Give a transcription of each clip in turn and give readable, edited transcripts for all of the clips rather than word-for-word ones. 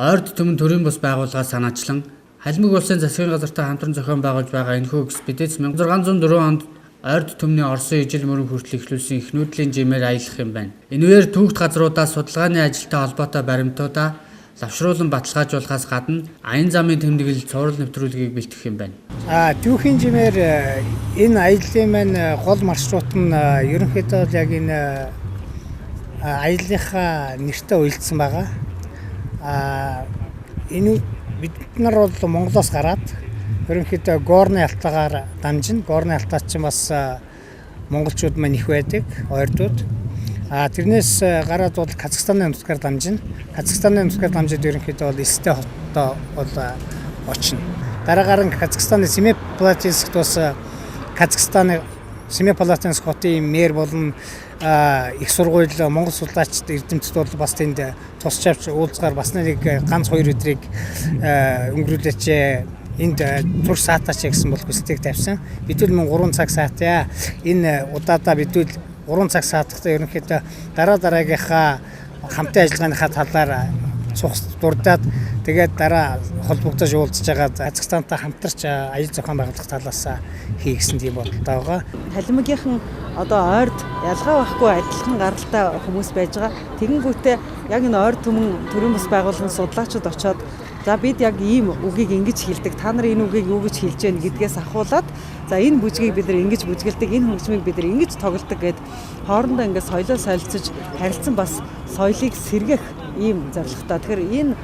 Ойрд Төмөн төрийн бус байгууллагаас санаачлан Халимаг улсын засгийн газартай хамтран зохион байгуулж байгаа энэхүү экспедиц 1604 онд Ойрд Төмний Орсын ижил мөрөн хүртэл эхлүүлсэн их нүүдлийн жимээр аялах юм байна. Энэвээр түүхт газруудаас судалгааны ажилтай холбоотой баримтуудаа лавшруулан баталгаажуулахаас гадна аян замын тэмдэглэл цуврал нэвтрүүлгийг бэлтгэх юм байна. Түүхийн жимээр энэ аяллаа маань гол маршрут нь ерөнхийдөө яг энэ аяллахаа нэртэй уялдсан байгаа. Энэ бид нар бол Монголоос гараад ерөнхийдөө Горны алтаагаар дамжин. Горны алтаа чинь бас монголчууд маань их байдаг, ойрдууд. Тэрнээс гараад бол Казахстаны нутгаар дамжин. Казахстаны нутгаар дамжид ерөнхийдөө бол Элстэй хоттой бол очино. Дараагаар нь Казахстаны Семипалатинскт бас Казахстаны Семипалатинск хотын мэр болон их сургууль Монгол судлаачид эрдэмтэд бол бас тэнд тусч авч уулзгаар бас нэг ганц 2 өдрийг өнгөрүүлээч энд тур саатаач гэсэн бол хүсэлтийг тавьсан. Бидвэл 3 цаг саатаа энэ удаадаа бидвэл 3 цаг саатахтаа ерөнхийдөө дараагийнхаа хамтын ажиллагааныхаа талаар дурдаад тэгээд дараа холбогдож уулзж байгаа Казахстантай хамтарч аял зохион байгуулах талаас хийгсэн тийм бодолтой байгаа. Халимагийнхан одоо ойрд ялгаа байхгүй адилхан гаралтай хүмүүс байж байгаа. Тэгэнгүүтээ яг энэ ойрд Төмөн төрийн бус байгууллагын судлаачид очоод за бид яг ийм үгийг ингэж хэлдэг. Та нар энэ үгийг юу гэж хэлж байна гэдгээс ахуулаад за энэ бүжгийг бид нар ингэж бүжгэлдэг, энэ хөгжмийг бид нар ингэж тоглодог гэд хоорондоо ингэ соёлоо солилцож харилцан бас соёлыг сэргээх ийм зорилготой. Тэгэхээр энэ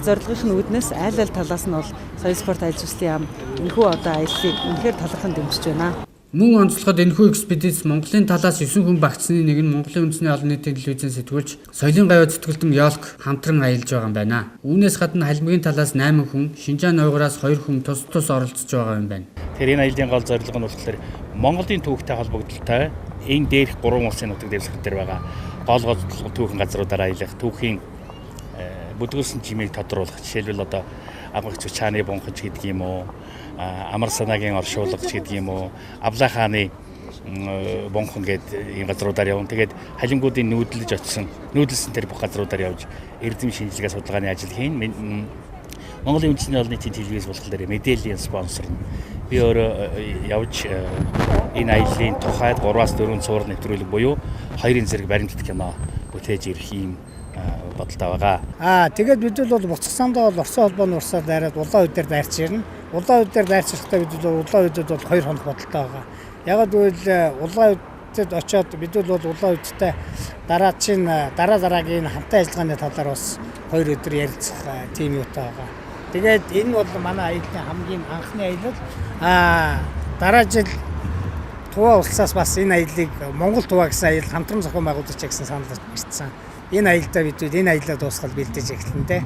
зорилгын үүднээс аль талаас нь бол соёл спорт аял зүйлсийн яам энэхүү одоо аяллыг үнэхээр талархан дэмжиж байна. Мөн онцлоход энэхүү экспедиц Монголын талаас 9 хүн багцсны нэг нь Монголын үндэсний олон нийтийн телевизэн сэтгүүлч соёлын гавьяа зүтгэлтэн Ёлк хамтран аялж байгаа юм байна. Үүнээс гадна Халимагийн талаас 8 хүн, Шинжаан ойгораас 2 хүн тус оролцож байгаа юм байна. Тэгэхээр энэ аяллаа гол зорилго нь болохоор Монголын түүхтэй холбогдлолтой энэ дээрх 3 улсын нутаг дэвсгэр дээр байгаа гол түүхэн газруудаар аялах, түүхийн бүдгүүлсэн жимийг тодруулах. Жишээлбэл одоо Агмагч Чааны бунхаж гэдэг юм уу, Амар санаагийн оршуулга гэдэг юм уу, Авлаа хааны бунхан гэдэг ийм газруудаар явна. Тэгээд халимгуудын нүүдэлсэн тэр бүх газруудаар явж эрдэм шинжилгээ судалгааны ажил хийн. Монголын үндэсний олон нийтийн телевиз болохоор мэдээллийн спонсор нь. Би өөрөө явж энэ аяллаа тухайд 3-4 цуврал нэвтрүүлэг буюу 2 зэрэг баримтат кино бүтээж ирэх юм бодолтой байгаа. Тэгээд бид бол буцахсандаа бол Орсын холбооны урсаар дайраад улаан үдээр дайрч ирнэ. Улаан үдээр дайрчихтаа бид бол улаан үдэд бол 2 хоног бодолтой байгаа. Яг гэвэл улаан үдэд очиод бид бол улаан үдтэй дараагийн хамтын ажиллагааны талаар бас 2 өдөр ярилцах тийм юутай байгаа. Тэгээд энэ бол манай аяллаа хамгийн анхны аялал. Дараа жил Туваа улсаас бас энэ аяллыг Монгол Туваа гэсэн аялал хамтран зохион байгуулж гэсэн санал ирсэн. Энэ аялалдаа бид энэ аяллаа дуусгал бэлдэж эхэлнэ.